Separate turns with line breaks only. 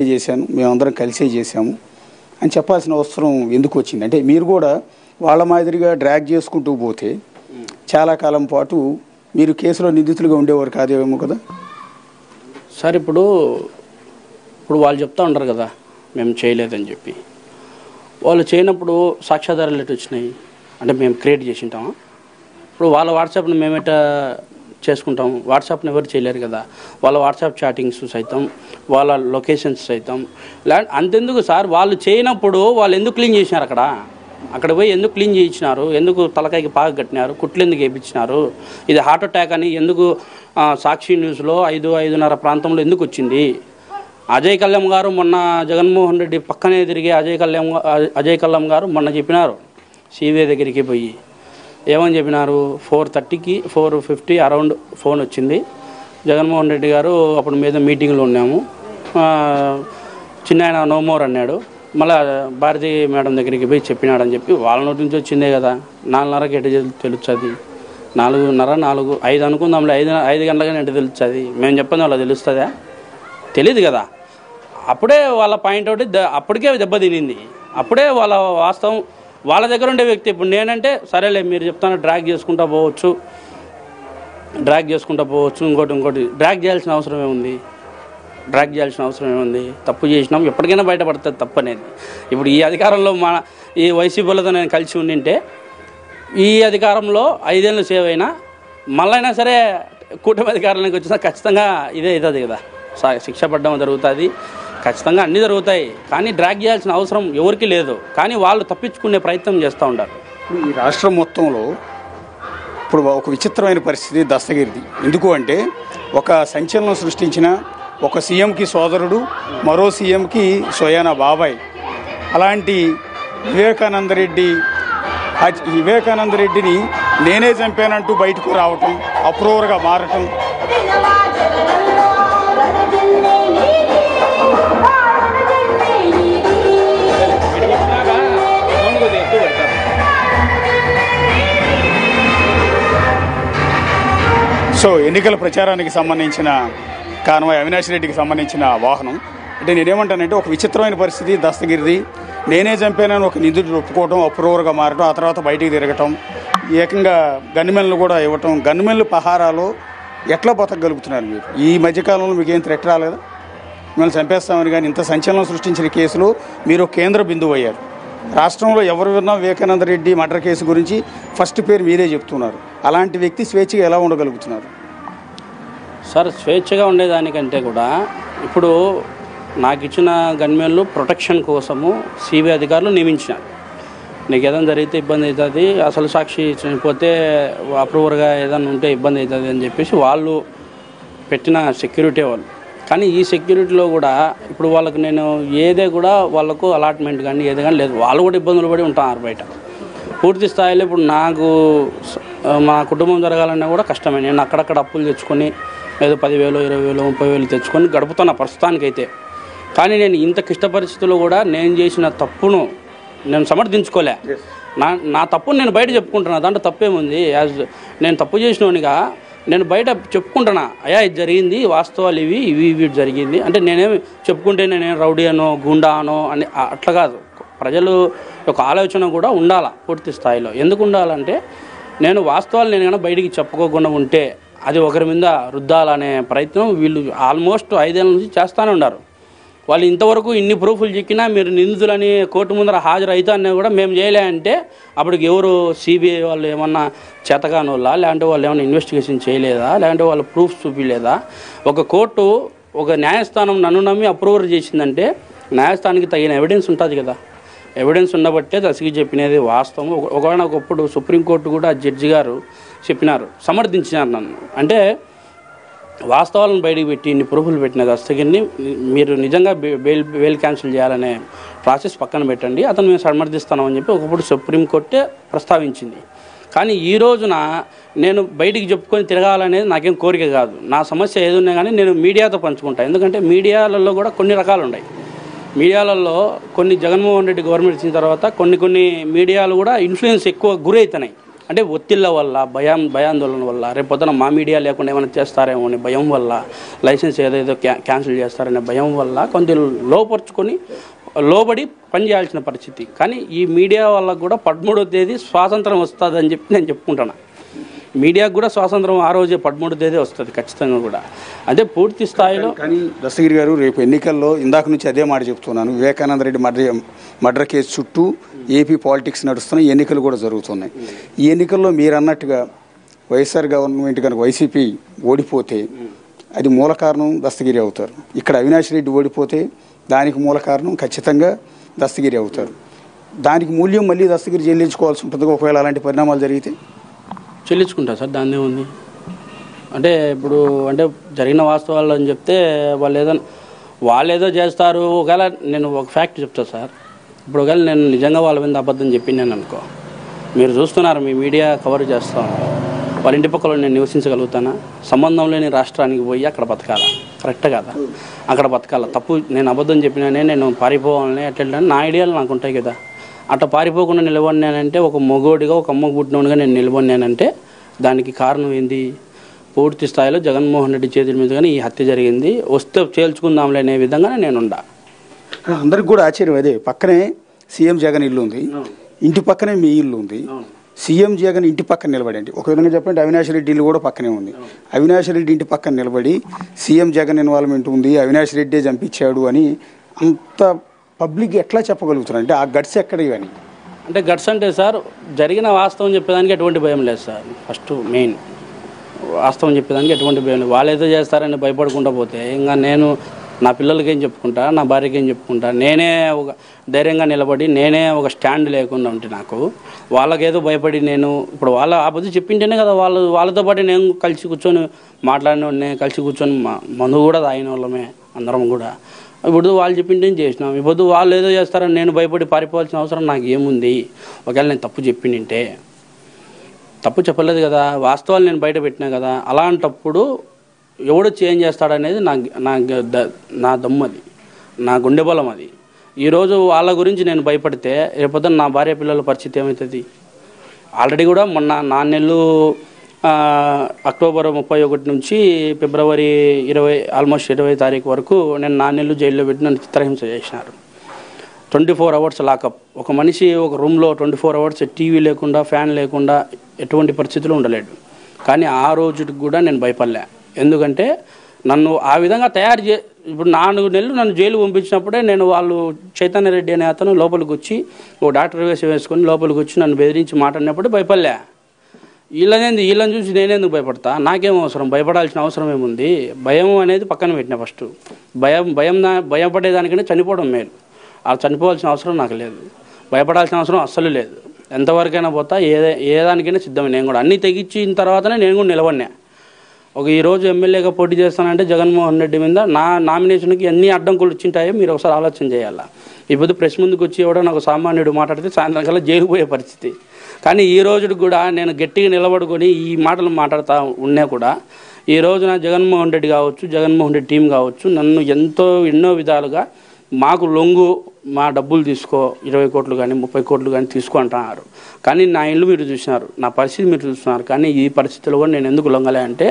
చేశాను, మేమందరం కలిసే చేశాము అని చెప్పాల్సిన అవసరం ఎందుకు వచ్చింది? అంటే మీరు కూడా వాళ్ళ మాదిరిగా డ్రాగ్ చేసుకుంటూ పోతే చాలా కాలం పాటు మీరు కేసులో నిందితులుగా ఉండేవారు కాదేమో కదా
సార్. ఇప్పుడు వాళ్ళు చెప్తా ఉంటారు కదా మేము చేయలేదని చెప్పి. వాళ్ళు చేయనప్పుడు సాక్ష్యాధారాలు ఎటు వచ్చినాయి అంటే మేము క్రియేట్ చేసి ఉంటామా? ఇప్పుడు వాళ్ళ వాట్సాప్ని మేమేట చేసుకుంటాం. వాట్సాప్ని ఎవరు చేయలేరు కదా. వాళ్ళ వాట్సాప్ చాటింగ్స్ సైతం, వాళ్ళ లొకేషన్స్ సైతం అంతెందుకు సార్, వాళ్ళు చేయనప్పుడు వాళ్ళు ఎందుకు క్లీన్ చేసినారు? అక్కడ పోయి ఎందుకు క్లీన్ చేయించినారు? ఎందుకు తలకాయకి పాక కట్టినారు? కుట్లు ఎందుకు వేయించినారు? ఇది హార్ట్ అటాక్ అని ఎందుకు సాక్షి న్యూస్లో 5-5:30 ప్రాంతంలో ఎందుకు వచ్చింది? అజయ్ కల్లం గారు మొన్న జగన్మోహన్ రెడ్డి పక్కనే తిరిగి అజయ్ కల్లం గారు మొన్న చెప్పినారు సిబిఐ దగ్గరికి పోయి. ఏమని చెప్పినారు? 4:30కి 4:50 అరౌండ్ ఫోన్ వచ్చింది. జగన్మోహన్ రెడ్డి గారు అప్పుడు మీద మీటింగ్లో ఉన్నాము, చిన్న ఆయన నో మోర్ అన్నాడు. మళ్ళీ భారతి మేడం దగ్గరికి పోయి చెప్పినాడని చెప్పి వాళ్ళ నోటి నుంచి వచ్చిందే కదా. 4:30కి ఎటు తెలుస్తుంది? 4:30, 5 అనుకుందాంలే, 5 గంటలకని ఎటు తెలుస్తుంది? మేము చెప్పండి వాళ్ళకి తెలుస్తుందా? తెలీదు కదా. అప్పుడే వాళ్ళ పాయింట్ అవుట్ అప్పటికే దెబ్బతినింది. అప్పుడే వాళ్ళ వాస్తవం వాళ్ళ దగ్గర ఉండే వ్యక్తి. ఇప్పుడు నేనంటే సరేలే మీరు చెప్తాను డ్రాగ్ చేసుకుంటా పోవచ్చు, ఇంకోటి డ్రాగ్ చేయాల్సిన అవసరం ఏముంది? తప్పు చేసినాం, ఎప్పటికైనా బయటపడుతుంది తప్పు అనేది. ఇప్పుడు ఈ అధికారంలో ఈ వైసీపీలతో నేను కలిసి ఉండింటే ఈ అధికారంలో 5 ఏళ్ళు సేవ్ అయినా మళ్ళైనా సరే కూటమి అధికారంలోకి వచ్చినా ఖచ్చితంగా ఇదే అవుతుంది కదా. శిక్ష పడ్డం జరుగుతుంది, ఖచ్చితంగా అన్నీ జరుగుతాయి. కానీ డ్రాగ్ చేయాల్సిన అవసరం ఎవరికి లేదు. కానీ వాళ్ళు తప్పించుకునే ప్రయత్నం చేస్తూ ఉంటారు.
ఈ రాష్ట్రం మొత్తంలో ఇప్పుడు ఒక విచిత్రమైన పరిస్థితి దస్తగిరిది. ఎందుకు అంటే ఒక సంచలనం సృష్టించిన ఒక సీఎంకి సోదరుడు, మరో సీఎంకి స్వయానా బాబాయ్, అలాంటి వివేకానంద రెడ్డిని నేనే చంపానంటూ బయటకు రావటం, అప్రూవర్గా మారటం, సో ఎన్నికల ప్రచారానికి సంబంధించిన కాన్వాయ్ అవినాష్ రెడ్డికి సంబంధించిన వాహనం. అంటే నేనేమంటానంటే ఒక విచిత్రమైన పరిస్థితి దస్తగిరిది. నేనే చంపానని ఒక నిందితుడు ఒప్పుకోవటం, అప్రూవర్గా మారటం, ఆ తర్వాత బయటికి తిరగటం, ఏకంగా గన్మెన్లు కూడా ఇవ్వటం. గన్మెన్లు పహారాలో ఎట్లా బతకగలుగుతున్నారు మీరు? ఈ మధ్యకాలంలో మీకు ఏం థ్రెట్ రాలేదా? మిమ్మల్ని చంపేస్తామని. కానీ ఇంత సంచలనం సృష్టించిన కేసులో మీరు కేంద్ర బిందువు అయ్యారు. రాష్ట్రంలో ఎవరు విన్నా వివేకానంద రెడ్డి మర్డర్ కేసు గురించి ఫస్ట్ పేరు మీరే చెప్తున్నారు. అలాంటి వ్యక్తి స్వేచ్ఛగా ఎలా ఉండగలుగుతున్నారు?
సార్, స్వేచ్ఛగా ఉండేదానికంటే కూడా ఇప్పుడు నాకు ఇచ్చిన గన్మెన్లు ప్రొటెక్షన్ కోసము సిబిఐ అధికారులు నియమించినారు. నీకు ఏదైనా జరిగితే ఇబ్బంది అవుతుంది, అసలు సాక్షి చనిపోతే అప్రూవర్గా ఏదైనా ఉంటే ఇబ్బంది అవుతుంది అని చెప్పేసి వాళ్ళు పెట్టిన సెక్యూరిటీ వాళ్ళు. కానీ ఈ సెక్యూరిటీలో కూడా ఇప్పుడు వాళ్ళకి నేను ఏదే కూడా వాళ్ళకు అలాట్మెంట్ కానీ ఏది కానీ లేదు. వాళ్ళు కూడా ఇబ్బందులు పడి ఉంటున్నారు బయట పూర్తి స్థాయిలో. ఇప్పుడు నాకు మా కుటుంబం జరగాలన్నా కూడా కష్టమే. నేను అక్కడక్కడ అప్పులు తెచ్చుకొని ఏదో 10,000, 20,000, 30,000 తెచ్చుకొని గడుపుతున్నా ప్రస్తుతానికైతే. కానీ నేను ఇంత క్లిష్ట పరిస్థితుల్లో కూడా నేను చేసిన తప్పును నేను సమర్థించుకోలే. నా తప్పును నేను బయట చెప్పుకుంటున్నా, దాంట్లో తప్పేముంది? నేను తప్పు చేసినోనిగా నేను బయట చెప్పుకుంటున్నా, అయ్యా ఇది జరిగింది, వాస్తవాలు ఇవి జరిగింది అంటే నేనేమి చెప్పుకుంటే నేను రౌడీ అనో గుండా అనో అని అట్లా కాదు. ప్రజలు ఒక ఆలోచన కూడా ఉండాలా పూర్తి స్థాయిలో. ఎందుకు ఉండాలంటే నేను వాస్తవాలు నేను కన్నా బయటికి చెప్పుకోకుండా ఉంటే అది ఒకరి మీద రుద్దాలనే ప్రయత్నం వీళ్ళు ఆల్మోస్ట్ 5 ఏళ్ళ నుంచి చేస్తూనే ఉన్నారు. వాళ్ళు ఇంతవరకు ఇన్ని ప్రూఫ్లు చిక్కినా మీరు నిందితులని కోర్టు ముందర హాజరు అవుతానే కూడా మేము చేయలే అంటే అప్పటికి ఎవరు సిబిఐ వాళ్ళు ఏమన్నా చేతగాని వాళ్ళ, లేదంటే వాళ్ళు ఏమన్నా ఇన్వెస్టిగేషన్ చేయలేదా, లేదంటే వాళ్ళు ప్రూఫ్స్ చూపించలేదా? ఒక కోర్టు ఒక న్యాయస్థానం నన్ను నమ్మి అప్రూవర్ చేసిందంటే న్యాయస్థానానికి తగిన ఎవిడెన్స్ ఉంటుంది కదా. ఎవిడెన్స్ ఉన్నబట్టే దశకి చెప్పినది వాస్తవం. ఒకప్పుడు సుప్రీంకోర్టు కూడా జడ్జి గారు చెప్పినారు, సమర్థించినారు నన్ను. అంటే వాస్తవాలను బయటకు పెట్టి ఇన్ని ప్రూఫ్లు పెట్టిన దస్తగిరిని మీరు నిజంగా బెయిల్ క్యాన్సిల్ చేయాలనే ప్రాసెస్ పక్కన పెట్టండి, అతను మేము సమర్థిస్తామని చెప్పి ఒకప్పుడు సుప్రీంకోర్టే ప్రస్తావించింది. కానీ ఈ రోజున నేను బయటికి చెప్పుకొని తిరగాలనేది నాకేం కోరిక కాదు. నా సమస్య ఏదున్నా కానీ నేను మీడియాతో పంచుకుంటాను. ఎందుకంటే మీడియాలలో కూడా కొన్ని రకాలు ఉన్నాయి. మీడియాలలో కొన్ని జగన్మోహన్ రెడ్డి గవర్నమెంట్ ఇచ్చిన తర్వాత కొన్ని మీడియాలు కూడా ఇన్ఫ్లుయెన్స్ ఎక్కువ గురవుతున్నాయి. అంటే ఒత్తిళ్ళ వల్ల భయాందోళన వల్ల రేపు పొద్దున మా మీడియా లేకుండా ఏమైనా చేస్తారేమో అనే భయం వల్ల లైసెన్స్ ఏదేదో క్యాన్సిల్ చేస్తారనే భయం వల్ల కొంచెం లోబడి పనిచేయాల్సిన పరిస్థితి. కానీ ఈ మీడియా వల్ల కూడా 13వ తేదీ స్వాతంత్రం వస్తుందని చెప్పి నేను చెప్పుకుంటున్నా. మీడియాకు కూడా స్వాతంత్రం ఆ రోజే 13వ తేదీ వస్తుంది ఖచ్చితంగా కూడా. అదే పూర్తి స్థాయిలో.
కానీ దస్తగిరి గారు రేపు ఎన్నికల్లో ఇందాక నుంచి అదే మాట చెప్తున్నాను, వివేకానంద రెడ్డి మర్డర్ కేసు చుట్టూ ఏపీ పాలిటిక్స్ నడుస్తున్నాయి, ఎన్నికలు కూడా జరుగుతున్నాయి. ఈ ఎన్నికల్లో మీరు అన్నట్టుగా వైఎస్ఆర్ గవర్నమెంట్ కనుక వైసీపీ ఓడిపోతే అది మూల కారణం దస్తగిరి అవుతారు. ఇక్కడ అవినాష్ రెడ్డి ఓడిపోతే దానికి మూల కారణం ఖచ్చితంగా దస్తగిరి అవుతారు. దానికి మూల్యం మళ్ళీ దస్తగిరి చెల్లించుకోవాల్సి ఉంటుంది ఒకవేళ అలాంటి పరిణామాలు జరిగితే.
చెల్లించుకుంటారు సార్, దాన్ని ఉంది. అంటే ఇప్పుడు అంటే జరిగిన వాస్తవాలు అని చెప్తే వాళ్ళు ఏదో చేస్తారు. ఒకవేళ నేను ఒక ఫ్యాక్ట్ చెప్తాను సార్. ఇప్పుడు ఒకవేళ నేను నిజంగా వాళ్ళ మీద అబద్ధం చెప్పింది అనుకో, మీరు చూస్తున్నారు, మీ మీడియా కవర్ చేస్తాను, వాళ్ళ ఇంటి పక్కలో నేను నివసించగలుగుతానా? సంబంధం లేని రాష్ట్రానికి పోయి అక్కడ బతకాలా? కరెక్ట్ కదా? అక్కడ బతకాలా? తప్పు. నేను అబద్ధం చెప్పినానే, నేను పారిపోవాలని అట్లా నా ఐడియాలు నాకు ఉంటాయి కదా. అట్లా పారిపోకుండా నిలబడినానంటే, ఒక మగోడిగా ఒక అమ్మకు పుట్టినోడిగా నేను నిలబడినానంటే దానికి కారణం ఏంది? పూర్తి స్థాయిలో జగన్మోహన్ రెడ్డి చేతుల మీదుగానే ఈ హత్య జరిగింది, వస్తే చేల్చుకుందాంలే అనే విధంగానే నేనుండా.
అందరికి కూడా ఆశ్చర్యం అదే, పక్కనే సీఎం జగన్ ఇల్లు ఉంది, ఇంటి పక్కనే మీ ఇల్లు ఉంది. సీఎం జగన్ ఇంటి పక్కన నిలబడండి, ఒక విధంగా చెప్పండి అవినాష్ రెడ్డి ఇల్లు కూడా పక్కనే ఉంది. అవినాష్ రెడ్డి ఇంటి పక్కన నిలబడి సీఎం జగన్ ఇన్వాల్వ్మెంట్ ఉంది, అవినాష్ రెడ్డే చంపించాడు అని అంత పబ్లిక్ ఎట్లా చెప్పగలుగుతున్నారు? అంటే ఆ గట్స్ ఎక్కడ ఇవన్నీ?
అంటే గట్స్ అంటే సార్, జరిగిన వాస్తవం చెప్పేదానికి ఎటువంటి భయం లేదు సార్. ఫస్ట్ మెయిన్ వాస్తవం చెప్పేదానికి ఎటువంటి భయం లేదు. వాళ్ళు ఏదో చేస్తారని భయపడకుండా పోతే ఇంకా నేను నా పిల్లలకి ఏం చెప్పుకుంటా, నా భార్యకి ఏం చెప్పుకుంటా? నేనే ఒక ధైర్యంగా నిలబడి నేనే ఒక స్టాండ్ లేకుండా ఉంటే నాకు వాళ్ళకేదో భయపడి నేను ఇప్పుడు వాళ్ళ ఆపద చెప్పింటేనే కదా వాళ్ళతో పాటు నేను కలిసి కూర్చొని మాట్లాడిన కలిసి కూర్చొని మందు కూడా తాగిన వాళ్ళమే అందరం కూడా. ఇప్పుడు వాళ్ళు చెప్పింటే చేసినాం. ఇప్పుడు వాళ్ళు ఏదో చేస్తారని నేను భయపడి పారిపోవాల్సిన అవసరం నాకు ఏముంది? ఒకవేళ నేను తప్పు చెప్పింటే, తప్పు చెప్పలేదు కదా, వాస్తవాలు నేను బయట పెట్టినా కదా. అలాంటప్పుడు ఎవడు చేంజ్ చేస్తాడనేది నా దమ్ము, అది నా గుండె బలం. అది ఈరోజు వాళ్ళ గురించి నేను భయపడితే రేపొద్దున నా భార్య పిల్లల పరిస్థితి ఏమవుతుంది? ఆల్రెడీ కూడా మొన్న 4 నెలలు అక్టోబర్ 31 నుంచి ఫిబ్రవరి 20 ఆల్మోస్ట్ 20 తారీఖు వరకు నేను 4 నెలలు జైల్లో పెట్టి నన్ను చిత్రహింస చేసినారు. 24 అవర్స్ లాకప్. ఒక మనిషి ఒక రూమ్లో 24 అవర్స్ టీవీ లేకుండా ఫ్యాన్ లేకుండా ఎటువంటి పరిస్థితులు ఉండలేడు. కానీ ఆ రోజుకి కూడా నేను భయపడలే. ఎందుకంటే నన్ను ఆ విధంగా ఇప్పుడు 4 నెలలు నన్ను జైలు పంపించినప్పుడే వాళ్ళు చైతన్య రెడ్డి అనే అతను లోపలికి వచ్చి ఓ డాక్టర్ వేషం వేసుకొని లోపలికి వచ్చి నన్ను బెదిరించి మాట్లాడినప్పుడు భయపడలే. వీళ్ళని చూసి నేనేందుకు భయపడతా? నాకేం అవసరం? భయపడాల్సిన అవసరం ఏముంది? భయం అనేది పక్కన పెట్టిన ఫస్ట్. భయపడేదానికంటే చనిపోవడం మేలు. అలా చనిపోవాల్సిన అవసరం నాకు లేదు, భయపడాల్సిన అవసరం అస్సలు లేదు. ఎంతవరకైనా పోతా, ఏ దానికైనా సిద్ధమే. నేను కూడా అన్నీ తెగించిన తర్వాతనే నేను కూడా నిలబడినా. ఈరోజు ఎమ్మెల్యేగా పోటీ చేస్తానంటే జగన్మోహన్ రెడ్డి మీద నా నామినేషన్కి ఎన్ని అడ్డంకులు వచ్చింటాయో మీరు ఒకసారి ఆలోచన చేయాలా. ఇప్పుడు ప్రెస్ ముందుకు వచ్చి ఎవడో నాకు సామాన్యుడు మాట్లాడితే సాయంత్రం కల్లా జైలు పోయే పరిస్థితి. కానీ ఈ రోజుకి కూడా నేను గట్టిగా నిలబడుకొని ఈ మాటలు మాట్లాడుతూ ఉన్నా కూడా ఈ రోజున జగన్మోహన్ రెడ్డి కావచ్చు, జగన్మోహన్ రెడ్డి టీం కావచ్చు, నన్ను ఎన్నో విధాలుగా మాకు లొంగు, మా డబ్బులు తీసుకో, 20 కోట్లు కానీ 30 కోట్లు కానీ తీసుకో అంటున్నారు. కానీ నా ఇల్లు మీరు చూసినారు, నా పరిస్థితి మీరు చూస్తున్నారు. కానీ ఈ పరిస్థితుల్లో కూడా నేను ఎందుకు లొంగలే అంటే